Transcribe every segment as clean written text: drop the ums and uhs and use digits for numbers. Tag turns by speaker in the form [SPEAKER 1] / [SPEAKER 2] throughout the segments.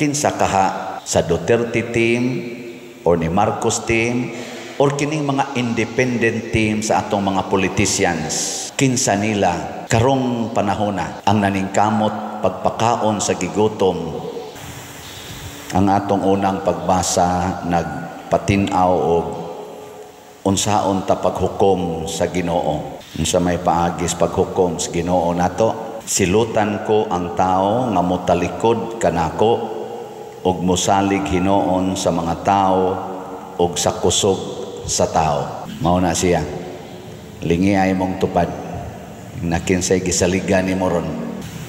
[SPEAKER 1] kinsa kaha sa Duterte team or ni Marcos team or kining mga independent team sa atong mga politicians, kinsa nila karong panahona ang naningkamot pagpakaon sa gigutom. Ang atong unang pagbasa nagpatinaw og unsaon ta paghukom sa Ginoo. Unsa may paagis paghukom sa Ginoo nato? Silutan ko ang tao nga motalikod kanako ug mosalig hinoon sa mga tao ug sa kusog sa tao. Mao na siya. Lingi ay mong tupad. Nakinsay gisaligan ni moron.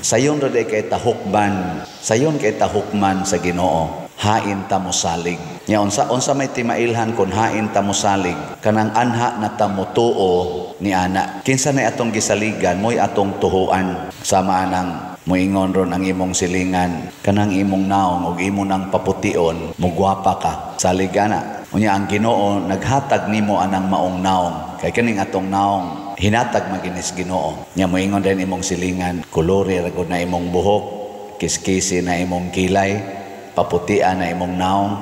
[SPEAKER 1] Sayon ra day kay tahukman. Sayon kay tahukman sa Ginoo. Hain ta mosalig. Nya unsa may timailhan kun hain ta mosalig kanang anha na ta motuo ni ana. Kinsa na atong gisaligan moy atong tuhuan. Sama nang moingon ron ang imong silingan kanang imong naong ug imo nang papution mugwapa ka saligana. Unya ang Ginoo naghatag nimo anang maong naong kay kaning atong naong hinatag maginis Ginoo. Nya moingon din imong silingan kulore ra gud na imong buhok, kiskisi na imong kilay, paputian na imong naong.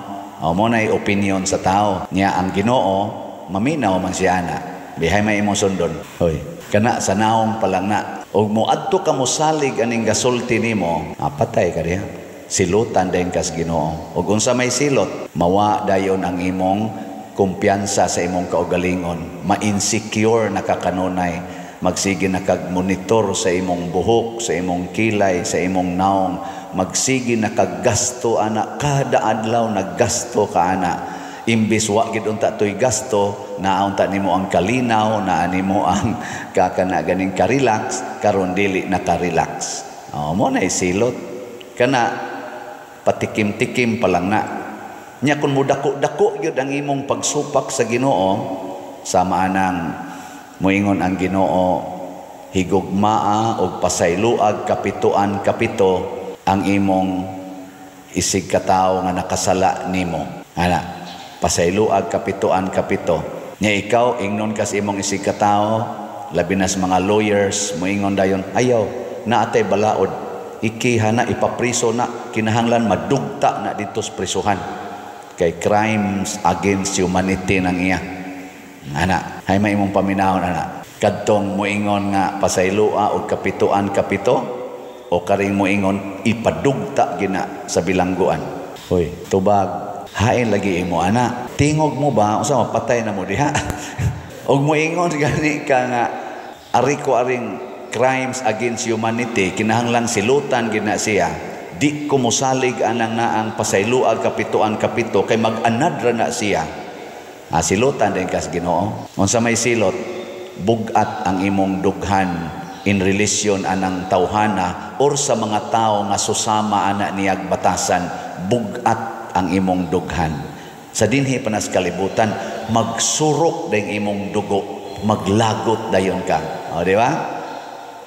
[SPEAKER 1] O mo na opinion sa tao. Nya ang Ginoo maminaw man siya na. Bihay may imong sundon. Hoy, kana sa naong palang na. Og moadto ka mosalig aning gasulti nimo, patay ka diha. Silutan din kas Ginoo. Og unsa may silot, mawa dayon ang imong kumpiyansa sa imong kaugalingon. Ma-insecure na ka kanunay. Magsige na kag-monitor sa imong buhok, sa imong kilay, sa imong naong. Magsige na kaggasto ana kada adlaw naggasto ka ana imbis wa gid unta toy gasto naunta nimo ang kalinaw na nimo ang kakana ganing ka-relax karon dili na ka-relax. Mo na isilot kana patikim-tikim pa lang na nya kun mudako-dako gyud ang imong pagsupak sa Ginoo sama anang moingon ang Ginoo higugmaa og pasayloag kapituan kapito ang imong isig katao nga nakasala nimo. Ana, pasayloag kapituan kapito. Nya ikaw ingnon kas imong isig katao, labi na sa mga lawyers, moingon dayon, ayaw, naatay balaod. Ikiha na, ipapriso na, kinahanglan madugta na dito sa prisuhan. Kay crimes against humanity nang iya. Ana, hay may imong paminahon ana. Kadtong moingon nga pasayloa og kapituan kapito, o karing mo ingon ipadugta gina sa bilangguan. Hoy, tubag, hain lagi imo ana. Tingog mo ba unsa mapatay na mo diha? Og mo ingon gani ka nga ari ko aring crimes against humanity kinahanglang silutan gina siya. Di ko mosalig anang naang pasayloag kapituan kapito kay mag-anad ra na siya. Silutan din kas Ginoo. Unsa may silot, bugat ang imong dughan in relasyon anang tawhana or sa mga tao nga susama ana niyag batasan, bugat ang imong dughan. Sa dinhi panas kalibutan, magsurok ding imong dugo, maglagot dayon ka. O di ba?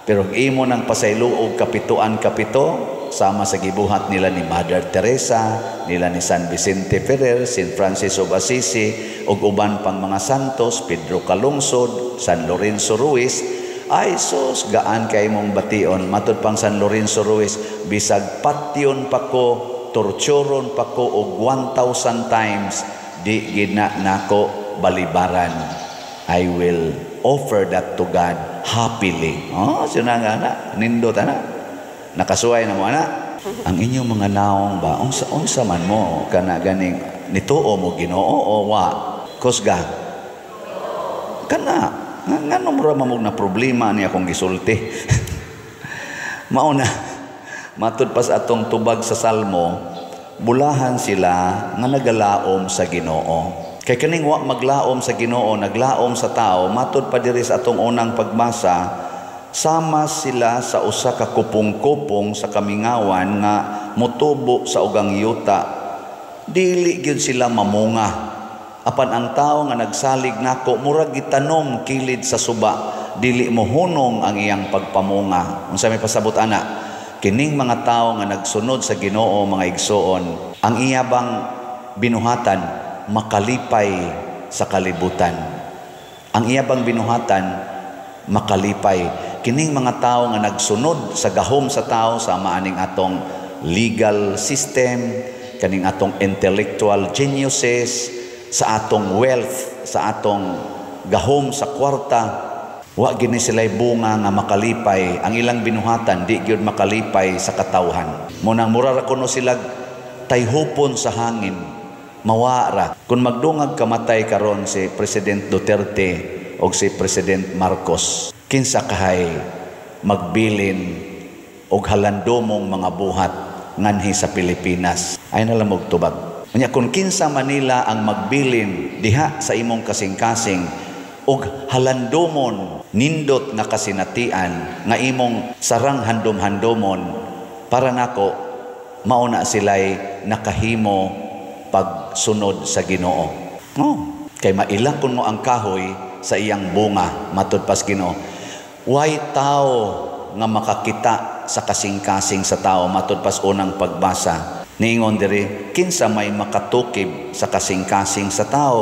[SPEAKER 1] Pero imo nang pasayloog kapituan kapito sama sa gibuhat nila ni Mother Teresa, nila ni San Vicente Ferrer, St. Francis of Assisi ug uban pang mga santos, Pedro Calungsod, San Lorenzo Ruiz. Ay sus, gaan kay mong bation. Matud pang San Lorenzo Ruiz, bisag patyon pa ko, torturon pa ko og 1,000 times, di gina nako balibaran. I will offer that to God happily. Sinanga na, nindot na. Nakasuway na mo na. Ang inyong mga naong ba, unsa man mo, kana ganing nituo mo Ginoo o wa? Kusga? Kana. Nga mura mamog na problema niya akong gisulti. Mauna, matud pas atong tubag sa Salmo, bulahan sila nga nagalaom sa Ginoo. Kay kaning wa maglaom sa Ginoo, naglaom sa tao, matud pa diri sa atong unang pagbasa, sama sila sa usa ka kupong-kupong sa kamingawan nga mutubo sa ugang yuta. Dili gyud sila mamunga. Apan ang tao nga nagsalig nako murag gitanom kilid sa suba, dili mo hunong ang iyang pagpamunga. Unsa may pasabot ana? Kining mga tao nga nagsunod sa Ginoo mga igsoon, ang iyabang binuhatan makalipay sa kalibutan. Ang iyabang binuhatan makalipay. Kining mga tao nga nagsunod sa gahom sa tao sa maaning atong legal system, kaning atong intellectual geniuses, sa atong wealth, sa atong gahom sa kwarta. Wa gini sila'y bunga nga makalipay. Ang ilang binuhatan, di gyud makalipay sa katawhan. Munang murara kuno sila tayhupon sa hangin, mawara. Kung magdungag kamatay karon si President Duterte o si President Marcos, kinsa kahay magbilin o halandomong mga buhat nganhi sa Pilipinas. Ay nalamog tubag. Kanya kung kinsa Manila ang magbilin diha sa imong kasing-kasing og halandomon nindot nga kasinatian nga imong sarang handom-handomon, para nako mauna sila'y nakahimo pagsunod sa Ginoo. Kay mailakon mo ang kahoy sa iyang bunga, matud pas Ginoo. Way tao nga makakita sa kasing-kasing sa tao, matud pas unang pagbasa. Niingon diri, kinsa may makatukib sa kasing-kasing sa tao,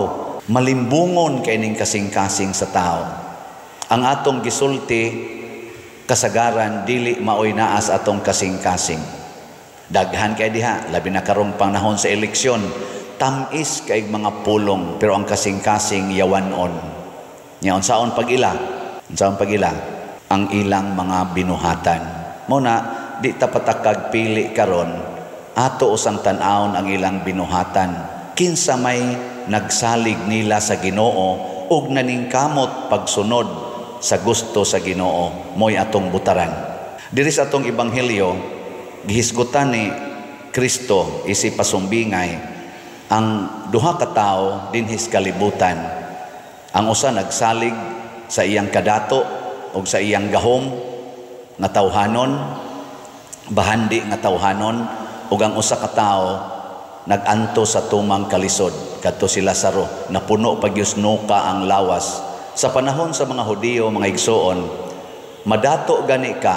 [SPEAKER 1] malimbungon kay ning kasing-kasing sa tao. Ang atong gisulti kasagaran dili maoy naas atong kasing-kasing. Daghan kay diha, labi na karong panahon sa eleksyon, tamis kay mga pulong, pero ang kasing-kasing yawanon. Nya unsaon pag-ila? Unsaon pag-ila? Ang ilang mga binuhatan. Muna di ta patakag pili karon, ato usang tan-awon ang ilang binuhatan. Kinsa may nagsalig nila sa Ginoo ug naningkamot pagsunod sa gusto sa Ginoo, moy atong butaran. Diri sa atong ebanghelyo, gihisgutan ni Kristo isip pasumbingay ang duha ka tawo dinhis kalibutan. Ang usa nagsalig sa iyang kadato ug sa iyang gahom nga tawhanon, bahandi nga tawhanon, ug ang usa ka tawo naganto sa tumang kalisod kadto si Lazaro, napuno pagyus nuka ang lawas. Sa panahon sa mga Hudiyo, mga igsoon, madato gani ka,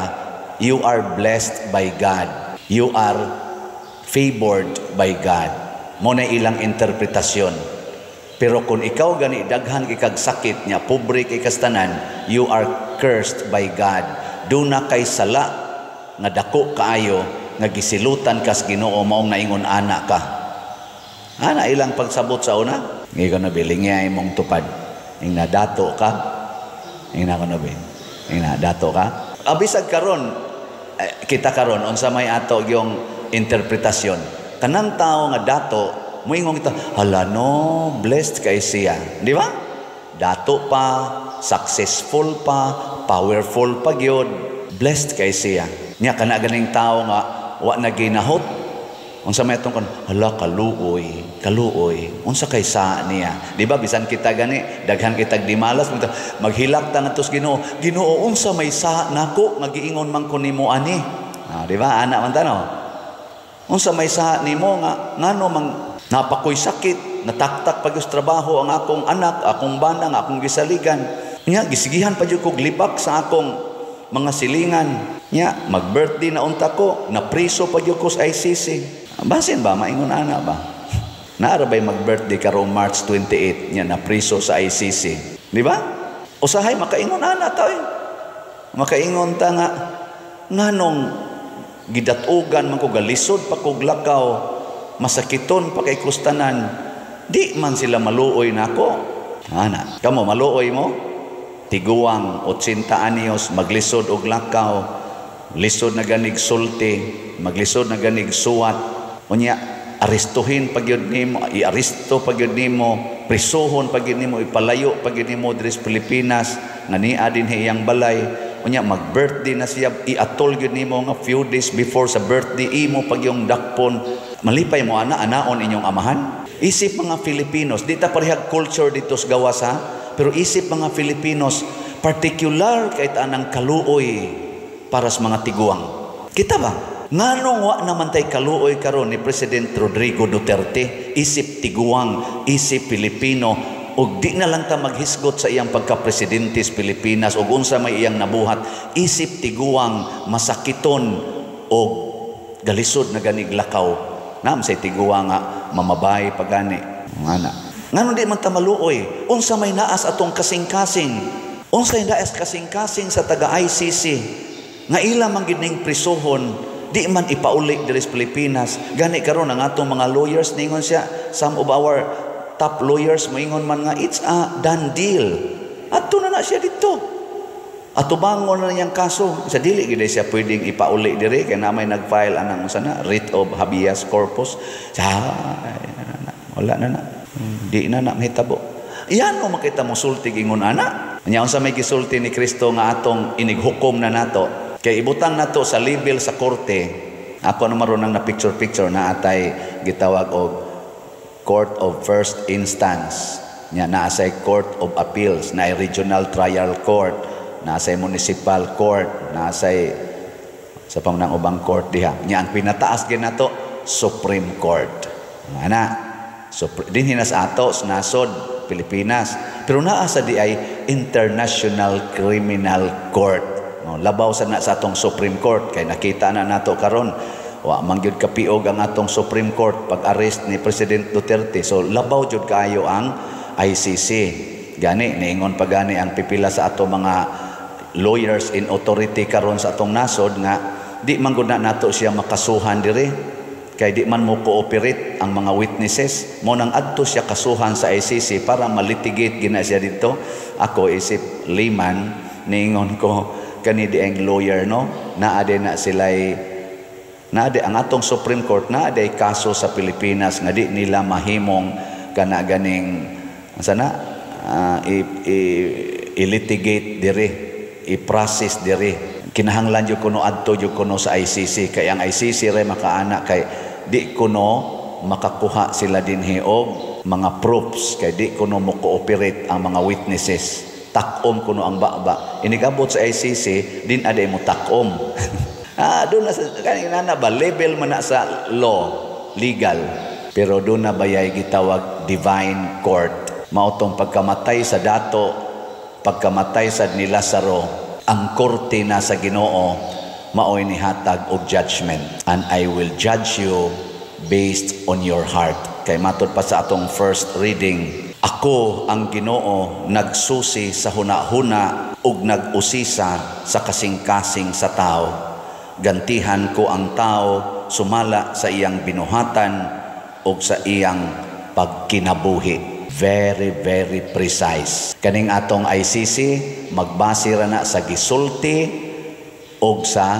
[SPEAKER 1] you are blessed by God, you are favored by God. Mo na ilang interpretasyon. Pero kung ikaw gani daghan ikag sakit niya, pobre kay kastanan, you are cursed by God. Duna kay sala nga dako kaayo nga gisilutan kas Ginoo, maong naingon ana ka. Ana ilang pagsabot sa una, ngayon na biling niya imong tupad. Ing nadato ka, ing nakunabi, ing nadato ka. Abisag karon, kita karon unsa may ato yung interpretasyon. Kanang tao nga dato, moingon kita, hala no, blessed kay siya, di ba? Dato pa, successful pa, powerful pa gyud, blessed kay siya. Nya kana ganing tao nga wa na ginahot, unsa may atong kon, hala kaluoy, unsa kay sa niya, di ba? Bisan kita gani daghan kitag dimalas, maghilak ta ngadto sa Ginoo, Ginoo unsa may sa nako nga giingon man ko nimo ani, di ba? Ana man tanaw, unsa may sa nimo nga ngano mang napakoy sakit, nataktak pagyus trabaho ang akong anak, akong bana nga akong gisaligan, nya gisigihan pa jud kog libak sa akong mga silingan, nya mag-birthday na unta ko, na priso pa jud ko sa ICC. Basin ba maingon ana ba? Naarabay mag-birthday karong March 28 nya na priso sa ICC, di ba? Usahay makaingon ana tayo, makaingon ta nga nganong gidatugan man ko, galisod pa kog lakaw, masakiton pa kay kustanan, di man sila maluoy nako. Ana kamo maluoy mo, tiguang 80 anyos maglisod og lakaw, lisod na ganig sulti, maglisod na ganig suwat, unya aristuhin pagyud nimo, iaresto pagyud nimo, prisuhon pagyud nimo, ipalayo pagyud nimo diri sa Pilipinas nga niya din iyang balay, unya mag-birthday na siya, iatol gyud nimo nga few days before sa birthday imo pagyong dakpon, malipay mo anaon inyong amahan. Isip mga Filipinos, di ta parehag culture dito sa gawas ha, pero isip mga Filipinos, particular kahit anang kaluoy para sa mga tiguang. Kita ba? Nganong wa naman tay kaluoy karon ni President Rodrigo Duterte, isip tiguang, isip Pilipino, ug di na lang ta maghisgot sa iyang pagka-presidente sa Pilipinas ug unsa may iyang nabuhat, isip tiguang, masakiton ug galisod na ganig lakaw. Naam say tiguang nga mamabay pagani. Ngano di man ta maluoy? Unsa may naas atong kasing-kasing? Unsay naas kasing-kasing sa taga ICC? Nga ila man gid ning prisuhon di man ipauli diri sa Pilipinas. Gani karon ang atong mga lawyers ningon siya, some of our top lawyers moingon man nga it's a done deal. Adto na siya dito. Atubangon na niyang kaso. Sa dili gid siya pwedeng ipauli diri kay na may nag-file anang sana writ of habeas corpus. Wala na. Di na mahitabo. Iyan mo makita mo sulti ingon ana. Nya unsa may gisulti ni Kristo nga atong inighukom na nato. Kay ibutang nato sa level sa korte. Ako na maron na picture na atay gitawag og Court of First Instance. Nya naa say Court of Appeals, na Regional Trial Court, nasa municipal court, nasa sa pamunang ubang court diha. Nya ang pinataas gyud nato Supreme Court. Dinhi na sa ato nasod Pilipinas. Pero naa sa di ay International Criminal Court. Labaw sa na sa atong Supreme Court kay nakita na nato karon wa man gyud kapiog ang atong Supreme Court pag-arrest ni President Duterte. So labaw jud kaayo ang ICC. Gani niingon pa gani ang pipila sa ato mga lawyers in authority karon sa atong nasod nga di man gud nato siya makasuhan diri kay di man mo cooperate ang mga witnesses mo nang adto siya kasuhan sa ICC para malitigate gina siya dito. Ako isip layman niingon ko kani di ang lawyer naade na sila'y naade ang atong Supreme Court naade kaso sa Pilipinas nga di nila mahimong kana ganing sana i-litigate diri, i-process diri. Kinahanglan jud kuno adto jud kuno sa ICC kay ang ICC ray makaana kay di kuno makakuha sila dinhi og mga proofs kay di kuno mo cooperate ang mga witnesses. Takom kuno ang baba. Inigabot sa ICC din aday mo takom. Doon na kanina na ba level man na sa law, legal. Pero doon na bayay gitawag divine court. Mautong pagkamatay sa dato, pagkamatay sa ni Lazaro, ang korte na sa Ginoo maoy nihatag og judgment, and I will judge you based on your heart. Kay matod pa sa atong first reading, ako ang Ginoo nagsusi sa hunahuna ug nag-usisa sa kasing-kasing sa tao. Gantihan ko ang tao sumala sa iyang binuhatan ug sa iyang pagkinabuhi. Very, very precise. Kaning atong ICC, magbase ra na sa gisulti og sa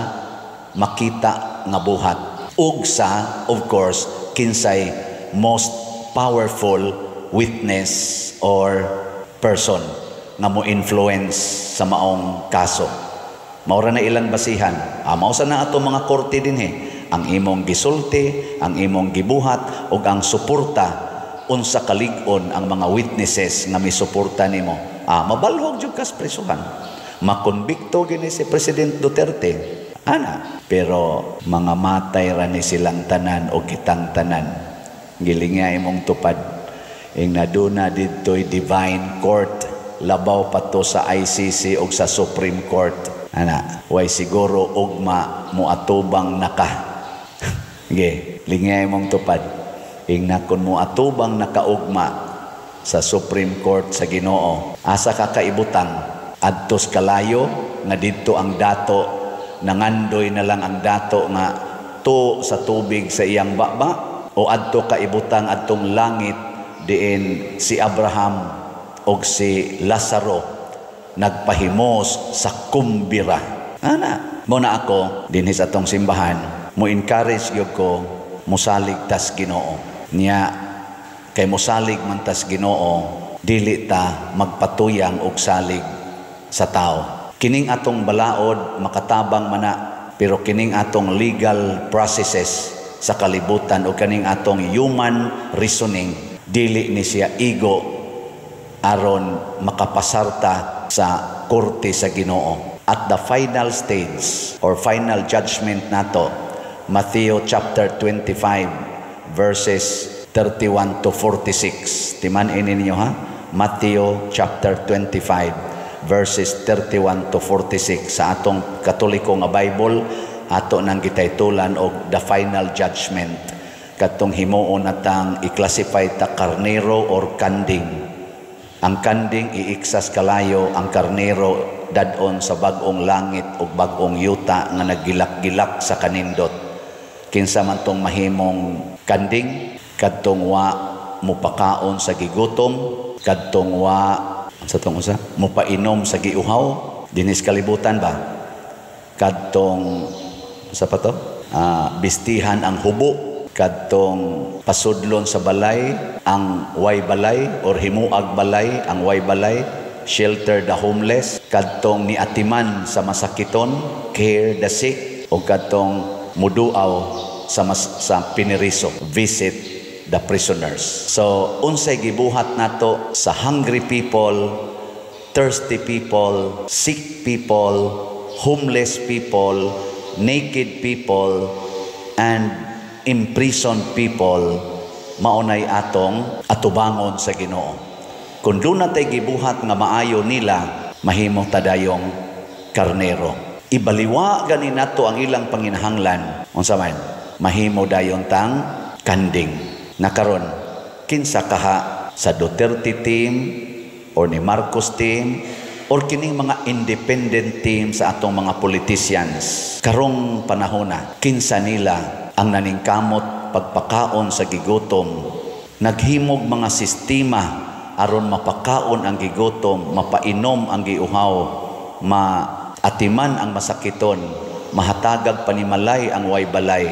[SPEAKER 1] makita nga buhat. Ug sa, of course, kinsay most powerful witness or person nga mo influence sa maong kaso. Maura na ilang basihan. Mao sa na ato mga korte dinhi. Ang imong gisulti, ang imong gibuhat ug ang suporta unsa kalig-on ang mga witnesses nga misuporta nimo. Mabalhog jud kas prisuhan. Makonbikto gini si President Duterte. Pero mga matay ra ni silang tanan o kitang tanan. Gilinga imong tupad. Ing naduna didto'y divine court. Labaw pa to sa ICC o sa Supreme Court. Way siguro ugma muatubang naka. Linga imong tupad. Ingna kun mo atubang nakaugma sa Supreme Court sa Ginoo, asa ka kaibutang adtos kalayo nga didto ang dato, nangandoy na lang ang dato nga to sa tubig sa iyang baba, o adto kaibutang adtong langit diin si Abraham og si Lazaro nagpahimos sa kumbira. Mo na ako dinhi sa atong simbahan, mo encourage gyud ko musalig tas Ginoo. Niya kay mosalig man tas Ginoo, dili ta magpatuyang og salig sa tao. Kining atong balaod makatabang man na, pero kining atong legal processes sa kalibutan o kining atong human reasoning, dili ni siya igo aron makapasarta sa korte sa Ginoo. At the final stage or final judgment nato, Matthew chapter 25 verses 31 to 46. Timan-in ninyo Matthew chapter 25 verses 31 to 46 sa atong Katoliko nga Bible, ato nang gitaytulan og the final judgment. Katong himuon natang i-classify ta karnero or kanding. Ang kanding iiksas kalayo, ang karnero dadon sa bag-ong langit o bag-ong yuta nga naggilak-gilak sa kanindot. kinsa man tong mahimong kanding, kadtong wa mupakaon sa gigutom, kadtong wa sa tong usa mupainom sa giuhaw dinis kalibutan ba, kadtong sa pa to bistihan ang hubo, kadtong pasudlon sa balay ang way balay or himuag balay ang way balay, shelter the homeless, kadtong niatiman sa masakiton, care the sick, o kadtong muduaw sa piniriso, visit the prisoners. So unsay gibuhat nato sa hungry people, thirsty people, sick people, homeless people, naked people, and imprisoned people, maunay atong atubangon sa Ginoo. Kung doon natay gibuhat nga maayo nila, mahimo tadayong karnero. Ibaliwa gani nato ang ilang panginahanglan. Unsa man? Mahimo dayon tang kanding. Nakaron kinsa kaha sa Duterte team or ni Marcos team or kining mga independent team sa atong mga politicians karong panahona, kinsa nila ang naningkamot pagpakaon sa gigutom, naghimog mga sistema aron mapakaon ang gigutom, mapainom ang giuhaw, maatiman ang masakiton, mahatagag panimalay ang way balay,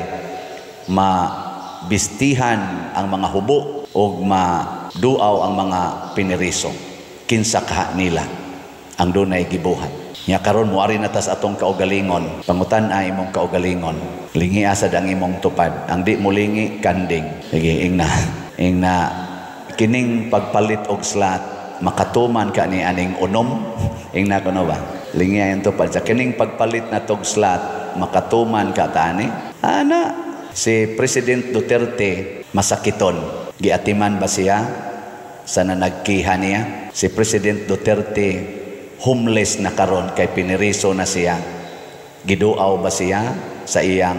[SPEAKER 1] mabistihan ang mga hubo o maduaw ang mga piniriso. Kinsa kaha nila ang dunay gibuhat. Nya karon moari na tas atong kaugalingon, pangutan ay imong kaugalingon, lingi asad ang imong tupad, ang di mo lingi kanding. Sige, ingna kining pagpalit og slat makatuman ka ni aning unom. Ingna kuno ba, lingi ayon tupad sa kining pagpalit na tog slat makatuman ka tani. Ana si President Duterte masakiton, giatiman ba siya sa nanagkiha niya? Si President Duterte homeless na karon kay piniriso na siya, giduaw ba siya sa iyang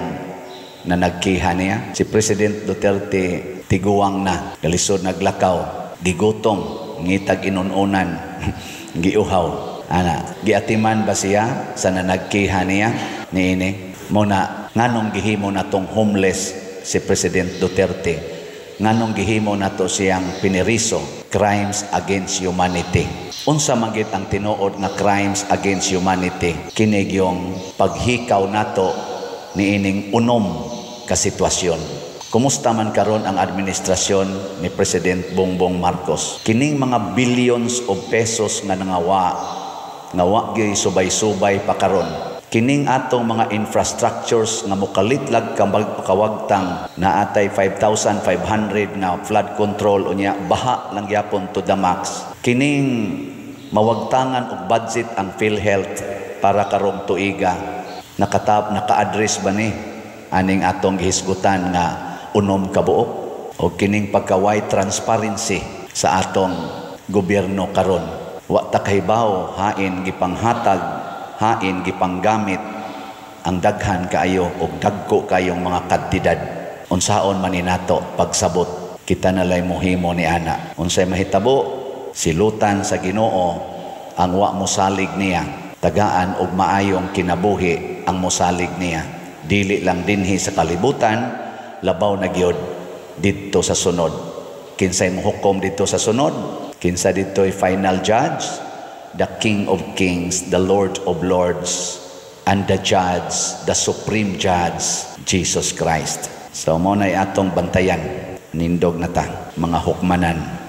[SPEAKER 1] nanagkiha niya? Si President Duterte tiguang na, galisod naglakaw, gigutom, ngitag inununan, giuhaw. Ana, giatiman ba siya sa nanagkiha niya? Niini muna nganong gihimo natong homeless si President Duterte, nganong gihimo nato siyang piniriso, crimes against humanity. Unsa magit ang tinuod nga crimes against humanity? Kinig yung paghikaw nato niining unom ka sitwasyon. Kumusta man karon ang administrasyon ni President Bongbong Marcos? Kining mga billions of pesos nga nangawa gyud subay-subay pa karon. Kining atong mga infrastructures nga mukalitlag kawagtang na atay 5,500 na flood control unya baha lang yapon to the max. Kining mawagtangan og budget ang PhilHealth para karong tuiga, naka-address ba ni aning atong gihisgutan nga unom ka buok? O kining pagkaway transparency sa atong gobyerno karon, wa ta kahibaw, hain gipanghatag, hain gipanggamit ang daghan kaayo o dagko kayong mga kantidad. Unsaon man nato pagsabot, kita nalay mohimo ni ana. Unsay mahitabo, silutan sa Ginoo ang wa mosalig niya, tagaan og maayong kinabuhi ang mosalig niya. Dili lang dinhi sa kalibutan, labaw na gyud didto sa sunod. Kinsay mohukom didto sa sunod? Kinsa didto'y final judge? The King of Kings, the Lord of Lords, and the Judge, the Supreme Judge, Jesus Christ. So mo na'y atong bantayan, nindog na ta, mga hukmanan.